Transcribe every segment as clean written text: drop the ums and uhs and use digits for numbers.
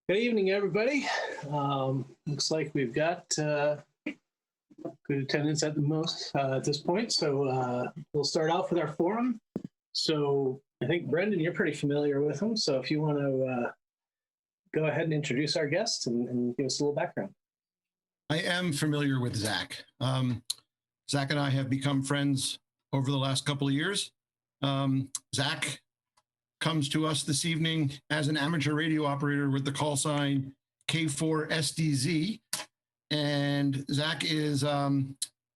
Good evening, everybody. Looks like we've got good attendance at the most at this point. So we'll start off with our forum. So I think, Brendan, you're pretty familiar with him. So if you want to go ahead and introduce our guest and give us a little background. I am familiar with Zach. Zach and I have become friends over the last couple of years. Zach comes to us this evening as an amateur radio operator with the call sign K4SDZ. And Zach is a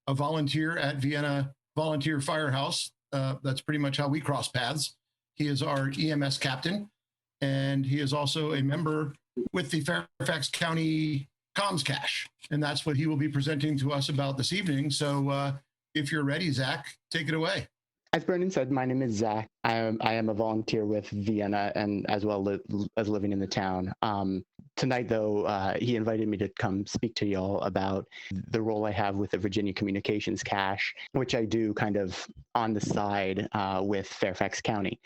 volunteer at Vienna Volunteer Firehouse. That's pretty much how we cross paths. He is our EMS captain, and he is also a member with the Fairfax County Comms Cache. And that's what he will be presenting to us about this evening. So if you're ready, Zach, take it away. As Brendan said, my name is Zach. I am a volunteer with Vienna and as well as living in the town. Tonight, though, he invited me to come speak to y'all about the role I have with the Virginia Communications Cache, which I do kind of on the side with Fairfax County.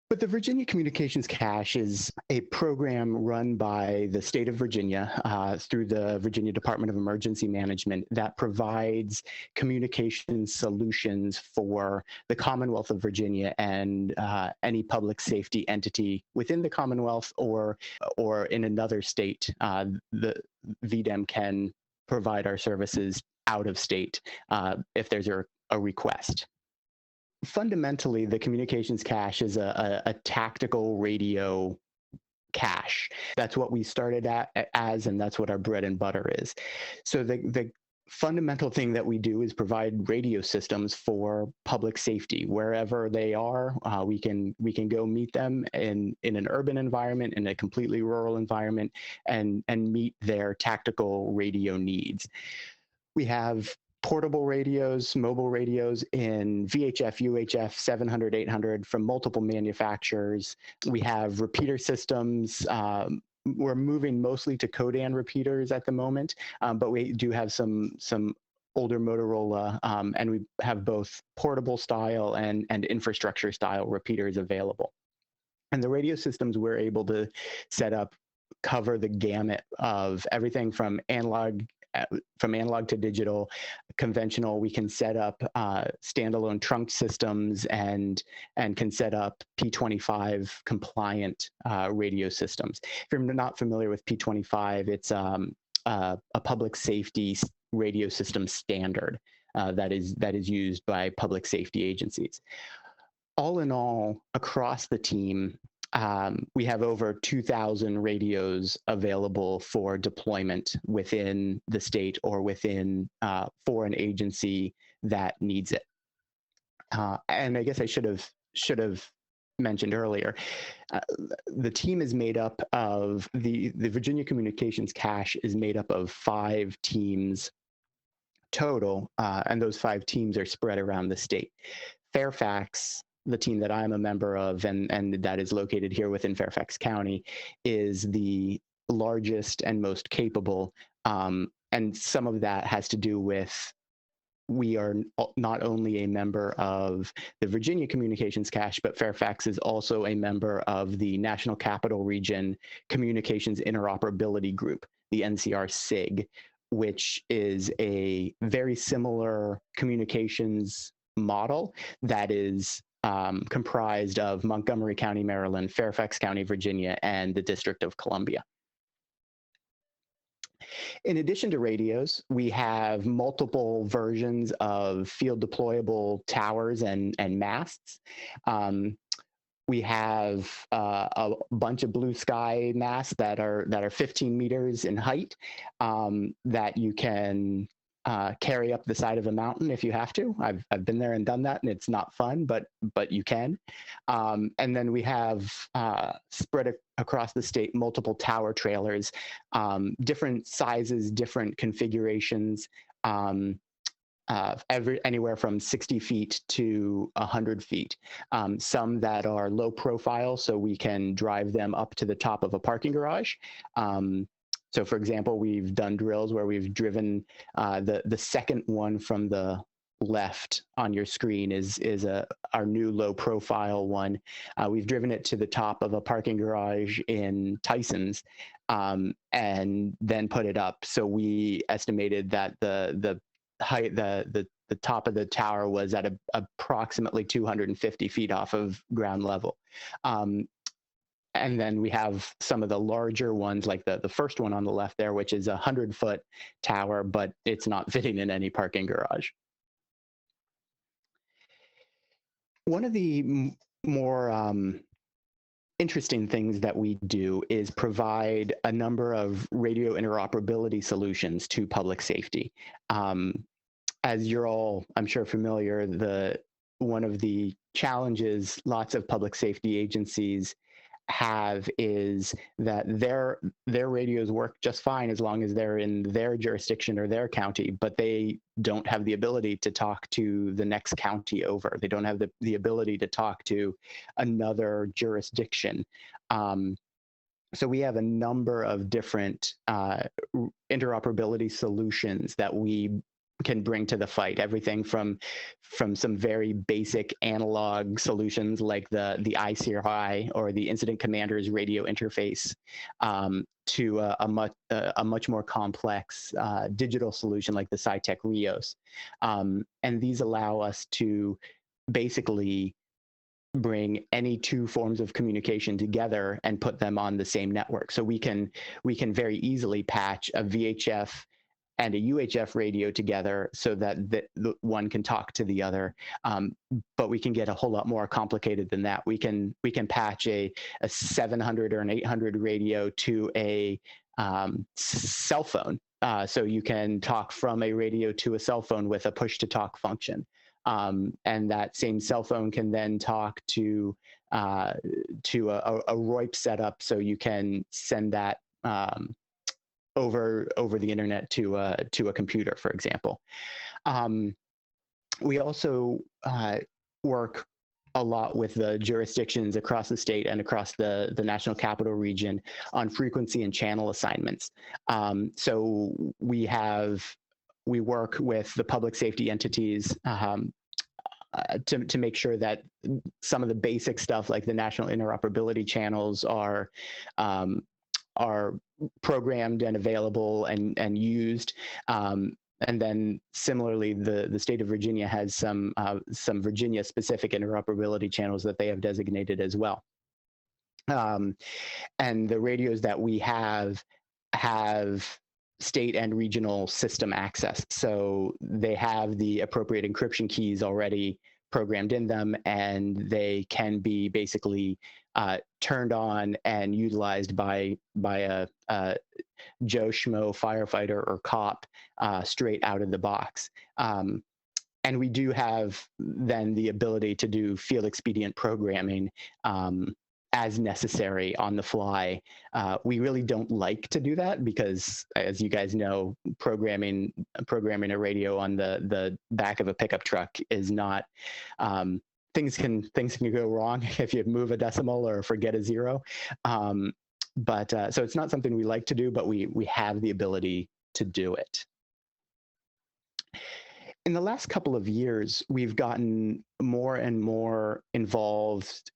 But the Virginia Communications Cache is a program run by the state of Virginia through the Virginia Department of Emergency Management that provides communication solutions for the Commonwealth of Virginia and any public safety entity within the Commonwealth or in another state. The VDEM can provide our services out of state if there's a request. Fundamentally, the communications cache is a tactical radio cache. That's what we started as, and that's what our bread and butter is. So the fundamental thing that we do is provide radio systems for public safety. Wherever they are, we can go meet them in an urban environment, in a completely rural environment, and meet their tactical radio needs. We have portable radios, mobile radios in VHF, UHF, 700, 800 from multiple manufacturers. We have repeater systems. We're moving mostly to Codan repeaters at the moment, but we do have some older Motorola, and we have both portable style and infrastructure style repeaters available. And the radio systems we're able to set up cover the gamut of everything from analog to digital, conventional. We can set up standalone trunk systems and can set up P25 compliant radio systems. If you're not familiar with P25, it's a public safety radio system standard that is used by public safety agencies. All in all, across the team, we have over 2,000 radios available for deployment within the state or within for an agency that needs it. And I guess I should have mentioned earlier, the team is made up of the Virginia Communications Cache is made up of 5 teams total, and those 5 teams are spread around the state. Fairfax, the team that I'm a member of and that is located here within Fairfax County, is the largest and most capable. And some of that has to do with we are not only a member of the Virginia Communications Cache, but Fairfax is also a member of the National Capital Region Communications Interoperability Group, the NCR SIG, which is a very similar communications model that is comprised of Montgomery County, Maryland, Fairfax County, Virginia, and the District of Columbia. In addition to radios, we have multiple versions of field-deployable towers and masts. We have a bunch of blue sky masts that are 15 meters in height that you can carry up the side of a mountain if you have to. I've been there and done that, and it's not fun, but you can. And then we have spread across the state multiple tower trailers, different sizes, different configurations, anywhere from 60 feet to 100 feet. Some that are low profile, so we can drive them up to the top of a parking garage. So for example, we've done drills where we've driven the second one from the left on your screen is our new low profile one. We've driven it to the top of a parking garage in Tyson's, and then put it up. So we estimated that the height, the top of the tower was at approximately 250 feet off of ground level. And then we have some of the larger ones, like the first one on the left there, which is a 100-foot tower, but it's not fitting in any parking garage. One of the more interesting things that we do is provide a number of radio interoperability solutions to public safety. As you're all, I'm sure, familiar, one of the challenges lots of public safety agencies have is that their radios work just fine as long as they're in their jurisdiction or their county, but they don't have the ability to talk to the next county over. They don't have the ability to talk to another jurisdiction. So we have a number of different interoperability solutions that we can bring to the fight. Everything from some very basic analog solutions like the ICRI or the Incident Commander's radio interface, to a much more complex digital solution like the SciTech Rios. And these allow us to basically bring any two forms of communication together and put them on the same network. So we can very easily patch a VHF and a UHF radio together so that the one can talk to the other. But we can get a whole lot more complicated than that. We can patch a 700 or an 800 radio to a cell phone. So you can talk from a radio to a cell phone with a push to talk function. And that same cell phone can then talk to a ROIP setup, so you can send that over the internet to a computer, for example. We also work a lot with the jurisdictions across the state and across the National Capital Region on frequency and channel assignments. So we work with the public safety entities to make sure that some of the basic stuff like the national interoperability channels are programmed and available and used. And then similarly, the state of Virginia has some Virginia-specific interoperability channels that they have designated as well. And the radios that we have state and regional system access. So they have the appropriate encryption keys already programmed in them, and they can be basically turned on and utilized by a Joe Schmo firefighter or cop straight out of the box. And we do have then the ability to do field expedient programming as necessary on the fly. We really don't like to do that because, as you guys know, programming a radio on the back of a pickup truck is not. Things can go wrong if you move a decimal or forget a zero. But so it's not something we like to do, but we have the ability to do it. In the last couple of years, we've gotten more and more involved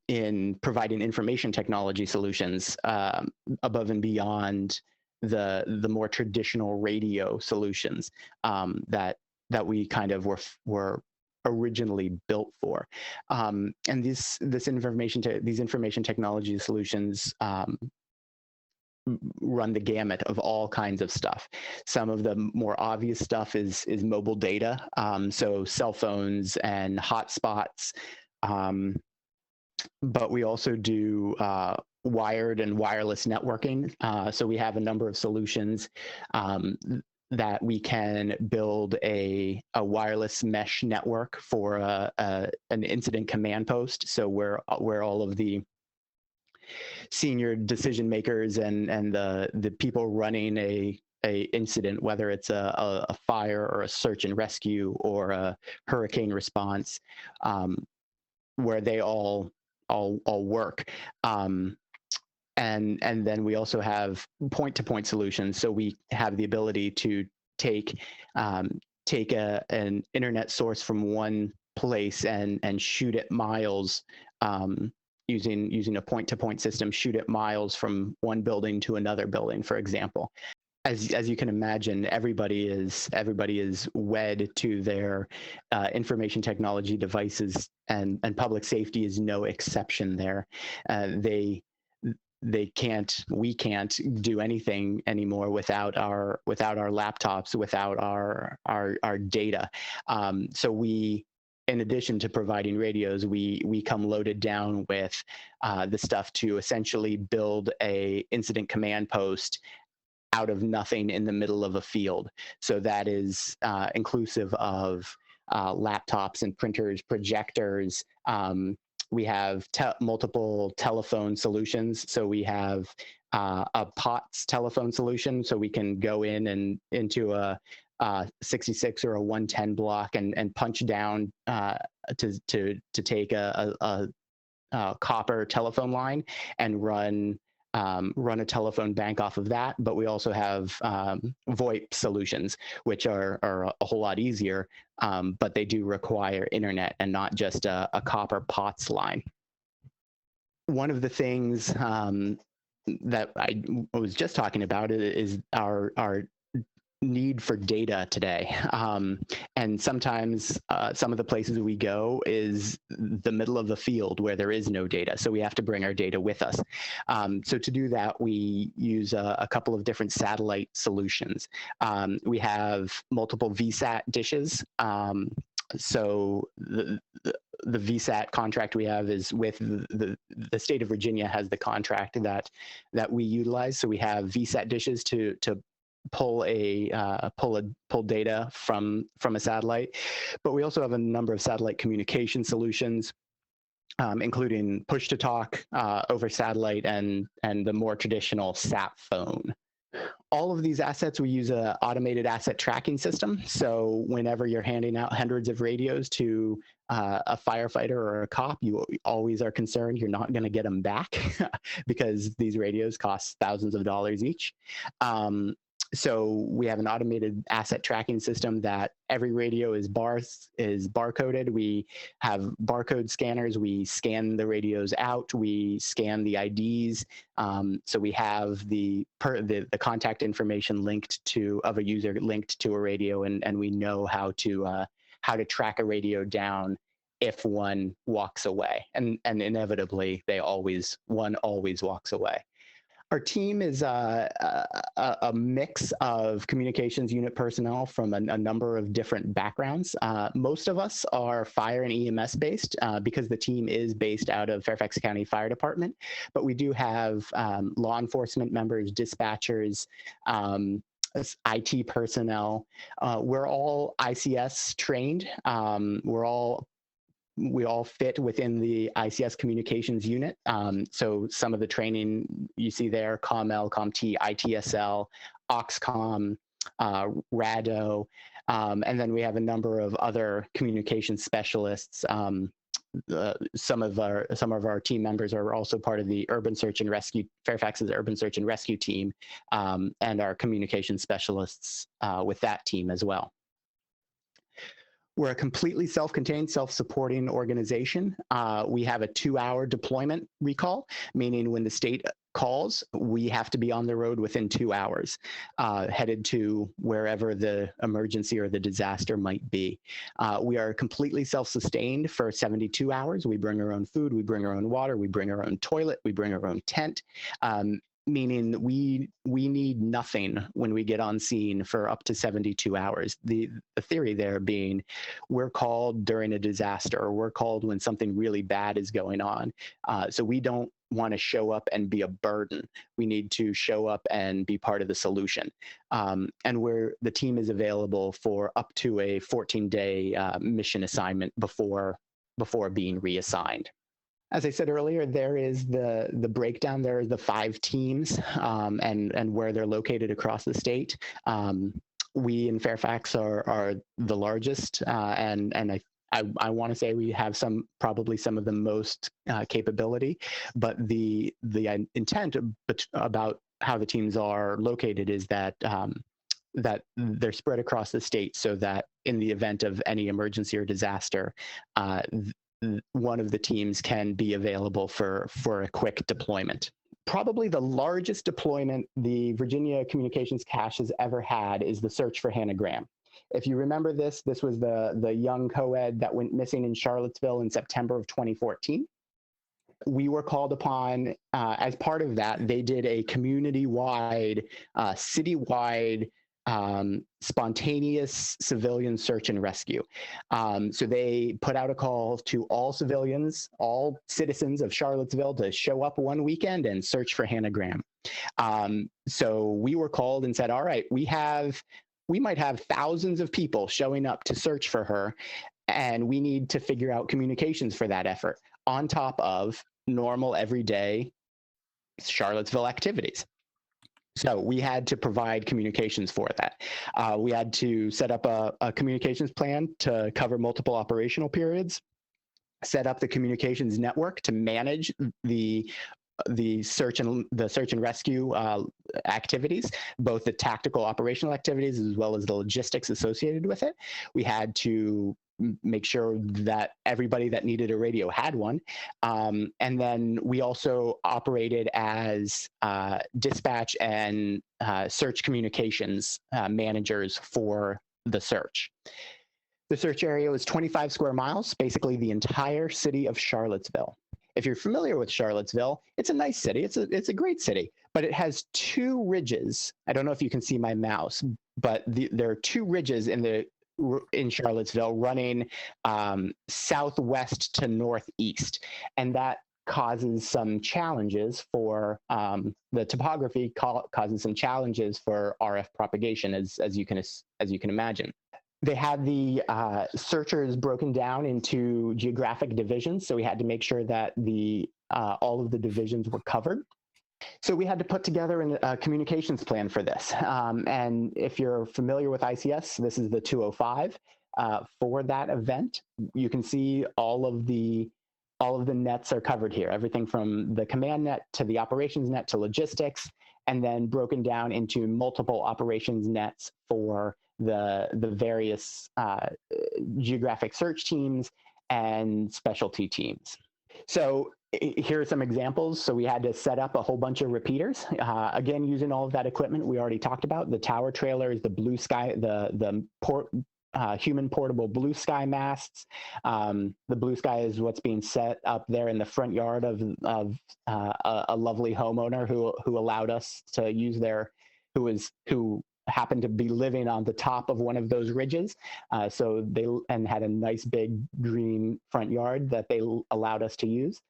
in providing information technology solutions above and beyond the more traditional radio solutions that we kind of were originally built for. And these information technology solutions run the gamut of all kinds of stuff. Some of the more obvious stuff is mobile data, so cell phones and hotspots. But we also do wired and wireless networking. So we have a number of solutions that we can build a wireless mesh network for an incident command post. So where all of the senior decision makers and the people running a incident, whether it's a fire or a search and rescue or a hurricane response, where they all work. And then we also have point-to-point solutions. So we have the ability to take take an internet source from one place and shoot it miles, using a point-to-point system, shoot it miles from one building to another building, for example. As you can imagine, everybody is wed to their information technology devices, and public safety is no exception there. We can't do anything anymore without our laptops, without our data. So we, in addition to providing radios, we come loaded down with the stuff to essentially build a incident command post out of nothing in the middle of a field. So that is inclusive of laptops and printers, projectors. We have multiple telephone solutions. So we have a POTS telephone solution, so we can go in and into a 66 or a 110 block and punch down to take a copper telephone line and run a telephone bank off of that. But we also have VoIP solutions, which are a whole lot easier, but they do require internet and not just a copper POTS line. One of the things that I was just talking about is our need for data today. And sometimes some of the places we go is the middle of the field where there is no data. So we have to bring our data with us. So to do that, we use a couple of different satellite solutions. We have multiple VSAT dishes. So the VSAT contract we have is with the state of Virginia has the contract that we utilize. So we have VSAT dishes to pull data from a satellite, but we also have a number of satellite communication solutions, including push to talk over satellite and the more traditional sat phone. All of these assets, we use an automated asset tracking system. So whenever you're handing out hundreds of radios to a firefighter or a cop, you always are concerned you're not going to get them back because these radios cost thousands of dollars each. So we have an automated asset tracking system that every radio is barcoded. We have barcode scanners. We scan the radios out. We scan the IDs. So we have the contact information of a user linked to a radio, and we know how to track a radio down if one walks away, and inevitably one always walks away. Our team is a mix of communications unit personnel from a number of different backgrounds. Most of us are fire and EMS based because the team is based out of Fairfax County Fire Department, but we do have law enforcement members, dispatchers, IT personnel. We're all ICS trained. We all fit within the ICS communications unit. So some of the training you see there, COML, COMT, ITSL, OXCOM, RADO, and then we have a number of other communication specialists. Some of our team members are also part of the Urban Search and Rescue, Fairfax's Urban Search and Rescue team, and our communication specialists with that team as well. We're a completely self-contained, self-supporting organization. We have a 2-hour deployment recall, meaning when the state calls, we have to be on the road within 2 hours, headed to wherever the emergency or the disaster might be. We are completely self-sustained for 72 hours. We bring our own food, we bring our own water, we bring our own toilet, we bring our own tent. Meaning we need nothing when we get on scene for up to 72 hours. The theory there being we're called during a disaster, or we're called when something really bad is going on. So we don't want to show up and be a burden. We need to show up and be part of the solution. And the team is available for up to a 14-day mission assignment before being reassigned. As I said earlier, there is the breakdown. There are the 5 teams and where they're located across the state. We in Fairfax are the largest, and I want to say we have probably some of the most capability. But the intent about how the teams are located is that that they're spread across the state so that in the event of any emergency or disaster, one of the teams can be available for a quick deployment. Probably the largest deployment the Virginia Communications Cache has ever had is the search for Hannah Graham. If you remember this was the young co-ed that went missing in Charlottesville in September of 2014. We were called upon as part of that. They did a community-wide, citywide, spontaneous civilian search and rescue. So they put out a call to all civilians, all citizens of Charlottesville to show up one weekend and search for Hannah Graham. So we were called and said, all right, we might have thousands of people showing up to search for her, and we need to figure out communications for that effort on top of normal everyday Charlottesville activities. So we had to provide communications for that. We had to set up a communications plan to cover multiple operational periods, set up the communications network to manage the search and rescue activities, both the tactical operational activities as well as the logistics associated with it. We had to make sure that everybody that needed a radio had one. And then we also operated as dispatch and search communications managers for the search. The search area was 25 square miles, basically the entire city of Charlottesville. If you're familiar with Charlottesville, it's a nice city. It's a great city, but it has two ridges. I don't know if you can see my mouse, but there are two ridges in Charlottesville running southwest to northeast, and that causes some challenges for the topography causes some challenges for RF propagation, as you can imagine. They had the searchers broken down into geographic divisions, so we had to make sure that all of the divisions were covered. So we had to put together a communications plan for this. And if you're familiar with ICS, this is the 205 for that event. You can see all of the nets are covered here, everything from the command net to the operations net to logistics, and then broken down into multiple operations nets for the various geographic search teams and specialty teams. So here are some examples. So we had to set up a whole bunch of repeaters, again, using all of that equipment we already talked about, the tower trailers, the blue sky, the human portable blue sky masts. The blue sky is what's being set up there in the front yard of a lovely homeowner who allowed us to use who happened to be living on the top of one of those ridges. So they had a nice big green front yard that they allowed us to use.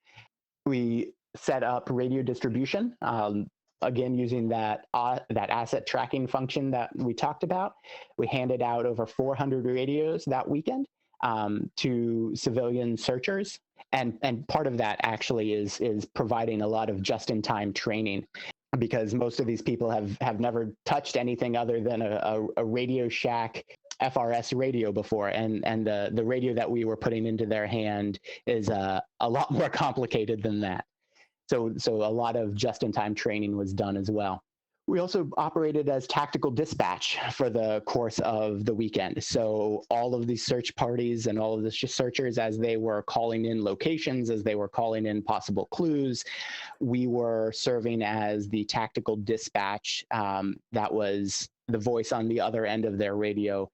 We set up radio distribution, again, using that asset tracking function that we talked about. We handed out over 400 radios that weekend to civilian searchers. And part of that actually is providing a lot of just-in-time training, because most of these people have never touched anything other than a Radio Shack FRS radio before, and the radio that we were putting into their hand is a lot more complicated than that. So a lot of just-in-time training was done as well. We also operated as tactical dispatch for the course of the weekend. So all of these search parties and all of the searchers, as they were calling in locations, as they were calling in possible clues, we were serving as the tactical dispatch that was the voice on the other end of their radio,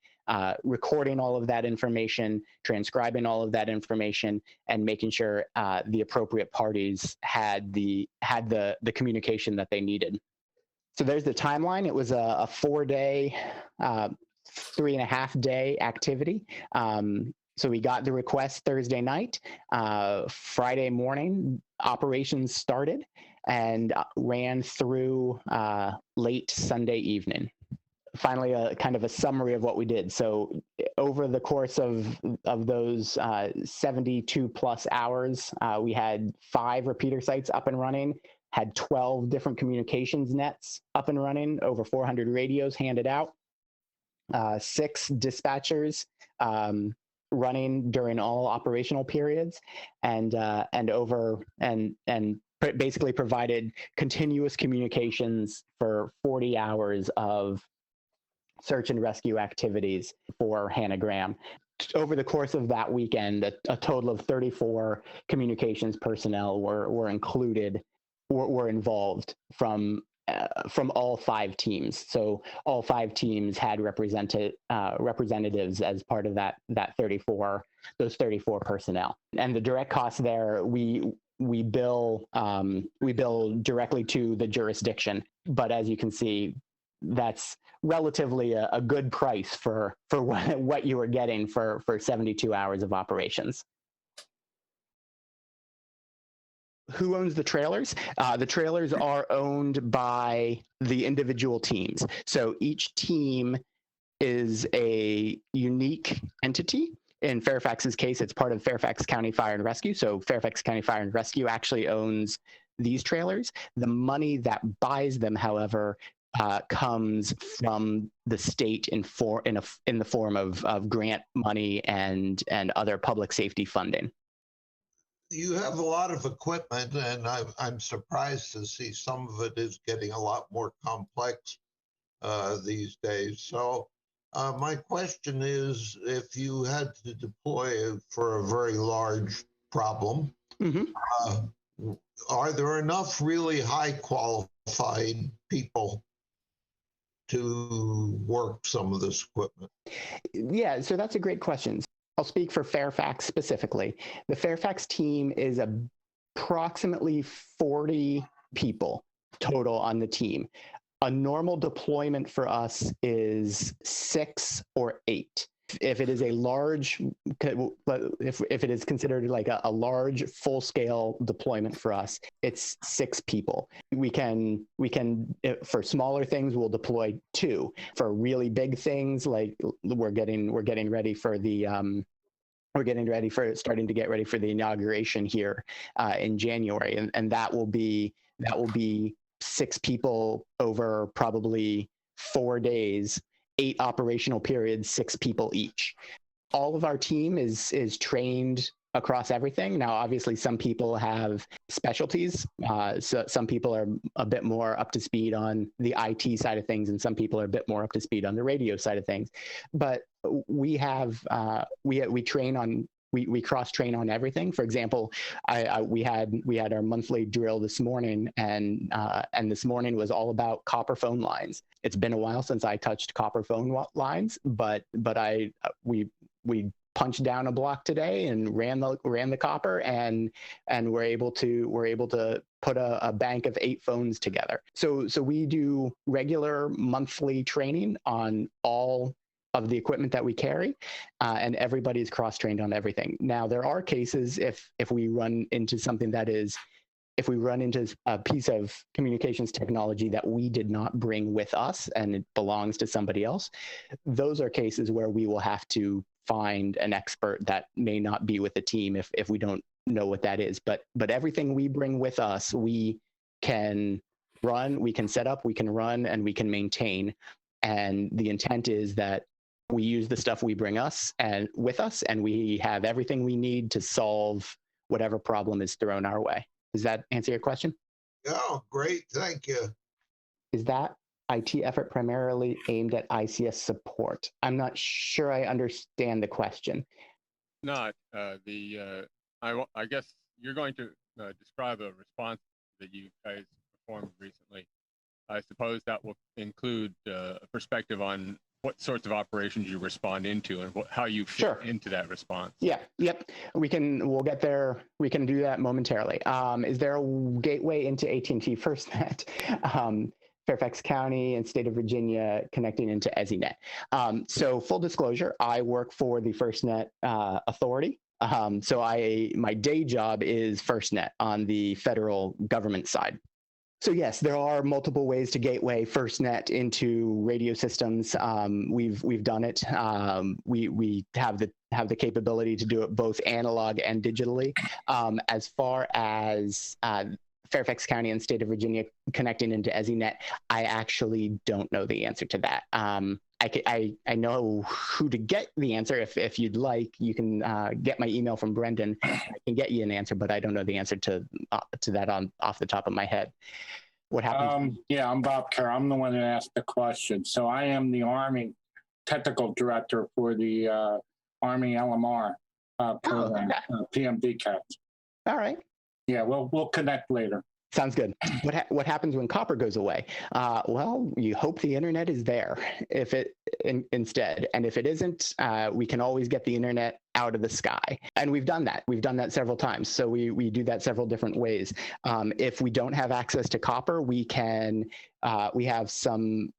recording all of that information, transcribing all of that information, and making sure the appropriate parties had the communication that they needed. So there's the timeline. It was a 4-day, 3.5-day activity. So we got the request Thursday night. Friday morning, operations started and ran through late Sunday evening. Finally, kind of a summary of what we did. So over the course of those 72 plus hours, we had 5 repeater sites up and running, had 12 different communications nets up and running, over 400 radios handed out, 6 dispatchers running during all operational periods, and basically provided continuous communications for 40 hours of search and rescue activities for Hannah Graham. Over the course of that weekend, a total of 34 communications personnel were involved from all 5 teams. So all 5 teams had representatives as part of those 34 personnel. And the direct costs there, we bill directly to the jurisdiction. But as you can see, that's relatively a good price for what you were getting for 72 hours of operations. Who owns the trailers? The trailers are owned by the individual teams. So each team is a unique entity. In Fairfax's case, it's part of Fairfax County Fire and Rescue. So Fairfax County Fire and Rescue actually owns these trailers. The money that buys them, however, comes from the state in the form of grant money and other public safety funding. You have a lot of equipment, and I'm surprised to see some of it is getting a lot more complex these days. So my question is, if you had to deploy for a very large problem, are there enough really high qualified people to work some of this equipment? Yeah, so that's a great question. I'll speak for Fairfax specifically. The Fairfax team is approximately 40 people total on the team. A normal deployment for us is 6 or 8. If it is a large, if it is considered like a large full-scale deployment for us, it's 6 people. We can for smaller things we'll deploy 2. For really big things, like we're getting ready for the starting to get ready for the inauguration here in January, and that will be 6 people over probably 4 days. 8 operational periods, 6 people each. All of our team is trained across everything. Now, obviously, some people have specialties. So some people are a bit more up to speed on the IT side of things, and some people are a bit more up to speed on the radio side of things. But we train on. We cross train on everything. For example, we had our monthly drill this morning, and this morning was all about copper phone lines. It's been a while since I touched copper phone lines, but we punched down a block today and ran the copper, and we're able to put a bank of 8 phones together. So we do regular monthly training on all of the equipment that we carry, and everybody's cross-trained on everything. Now, there are cases if we run into something if we run into a piece of communications technology that we did not bring with us and it belongs to somebody else, those are cases where we will have to find an expert that may not be with the team if we don't know what that is. But everything we bring with us, we can run, we can set up, we can run, and we can maintain. And the intent is that we use the stuff we bring with us, and we have everything we need to solve whatever problem is thrown our way. Does that answer your question? Oh, great. Thank you. Is that IT effort primarily aimed at ICS support? I'm not sure I understand the question. Not I guess you're going to describe a response that you guys performed recently. I suppose that will include a perspective on what sorts of operations you respond into and how you fit into that response. Yeah, yep. We'll get there. We can do that momentarily. Is there a gateway into AT&T FirstNet? Fairfax County and state of Virginia connecting into EZNet. So full disclosure, I work for the FirstNet Authority. So my day job is FirstNet on the federal government side. So yes, there are multiple ways to gateway FirstNet into radio systems. We've done it. We have the capability to do it both analog and digitally. As far as Fairfax County and state of Virginia connecting into EZNet, I actually don't know the answer to that. I know who to get the answer. If you'd like, you can get my email from Brendan. I can get you an answer, but I don't know the answer to that off the top of my head. What happens? Yeah, I'm Bob Kerr. I'm the one that asked the question. So I am the Army technical director for the Army LMR program, PMD CATS. All right. Yeah, we'll connect later. Sounds good. What happens when copper goes away? Well, you hope the internet is there if it instead, and if it isn't, we can always get the internet out of the sky, and we've done that. We've done that several times. So we do that several different ways. If we don't have access to copper, we have some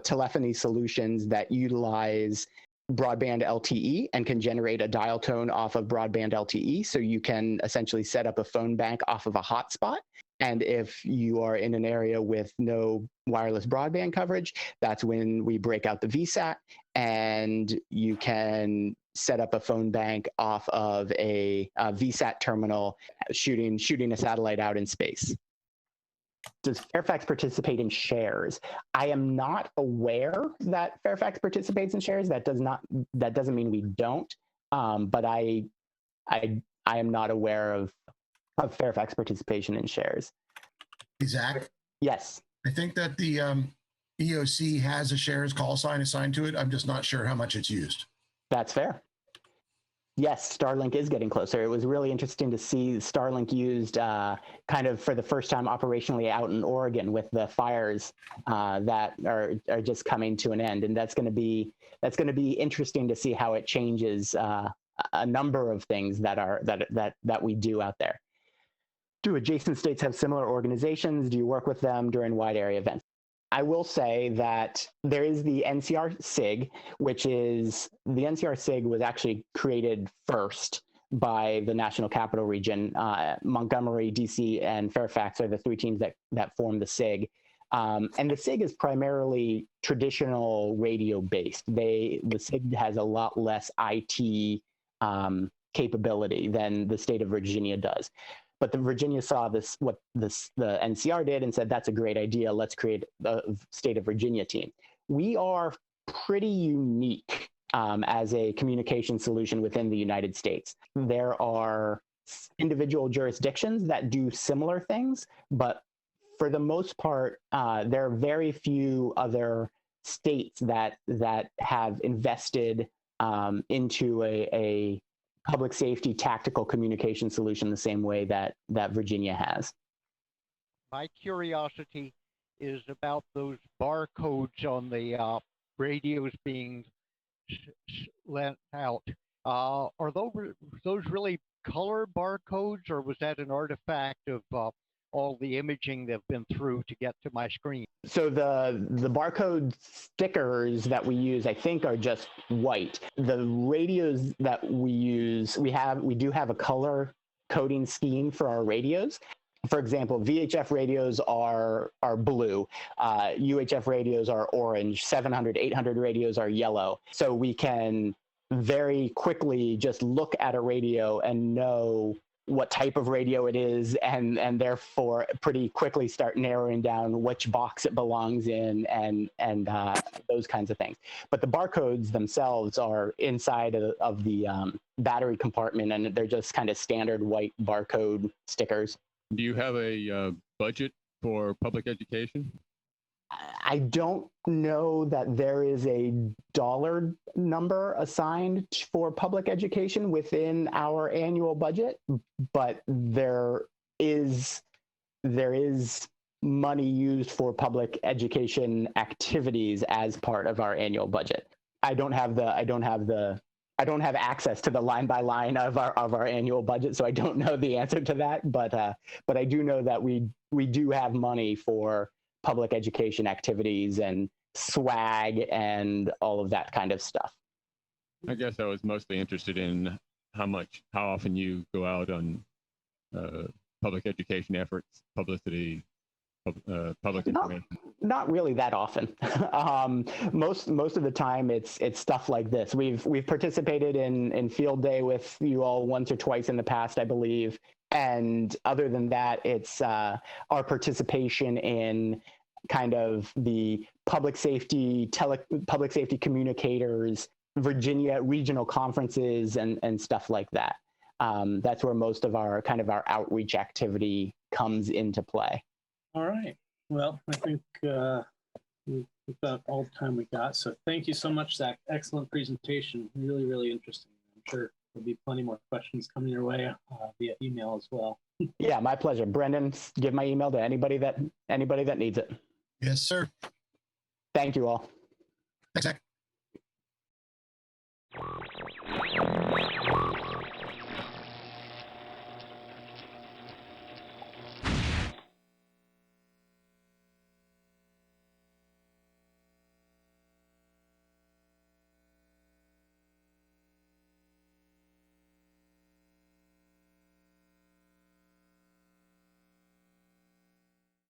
telephony solutions that utilize broadband LTE and can generate a dial tone off of broadband LTE. So you can essentially set up a phone bank off of a hotspot. And if you are in an area with no wireless broadband coverage, that's when we break out the VSAT, and you can set up a phone bank off of a VSAT terminal, shooting a satellite out in space. Does Fairfax participate in shares? I am not aware that Fairfax participates in shares. That doesn't mean we don't. But I am not aware of Fairfax participation in shares. Hey, Zach, Yes. I think that the EOC has a shares call sign assigned to it. I'm just not sure how much it's used. That's fair. Yes, Starlink is getting closer. It was really interesting to see Starlink used kind of for the first time operationally out in Oregon with the fires that are just coming to an end, and that's going to be interesting to see how it changes a number of things that we do out there. Do adjacent states have similar organizations? Do you work with them during wide area events? I will say that there is the NCR SIG, which is the NCR SIG was actually created first by the National Capital Region. Montgomery, DC, and Fairfax are the three teams that form the SIG. And the SIG is primarily traditional radio based. The SIG has a lot less IT capability than the state of Virginia does. But the Virginia saw the NCR did and said, that's a great idea. Let's create a state of Virginia team. We are pretty unique as a communication solution within the United States. There are individual jurisdictions that do similar things, but for the most part, there are very few other states that have invested into a public safety tactical communication solution the same way that Virginia has. My curiosity is about those barcodes on the radios being lent out. Are those really color barcodes, or was that an artifact of all the imaging they've been through to get to my screen? So the barcode stickers that we use, I think, are just white. The radios that we use, we do have a color coding scheme for our radios. For example, VHF radios are blue, UHF radios are orange, 700, 800 radios are yellow. So we can very quickly just look at a radio and know what type of radio it is, and therefore pretty quickly start narrowing down which box it belongs in and those kinds of things. But the barcodes themselves are inside of the battery compartment, and they're just kind of standard white barcode stickers. Do you have a budget for public education? I don't know that there is a dollar number assigned for public education within our annual budget, but there is money used for public education activities as part of our annual budget. I don't have access to the line by line of our annual budget, so I don't know the answer to that. But I do know that we do have money for public education activities and swag and all of that kind of stuff. I guess I was mostly interested in how often you go out on public education efforts, publicity, public information. Not really that often. Most of the time, it's stuff like this. We've participated in Field Day with you all once or twice in the past, I believe. And other than that, it's our participation in kind of the public safety communicators, Virginia regional conferences, and stuff like that. That's where most of our outreach activity comes into play. All right. Well, I think we've got all the time we got. So thank you so much, Zach. Excellent presentation. Really, really interesting. I'm sure there'll be plenty more questions coming your way via email as well. Yeah, my pleasure. Brendan, give my email to anybody that needs it. Yes, sir. Thank you all. Thanks, Zach.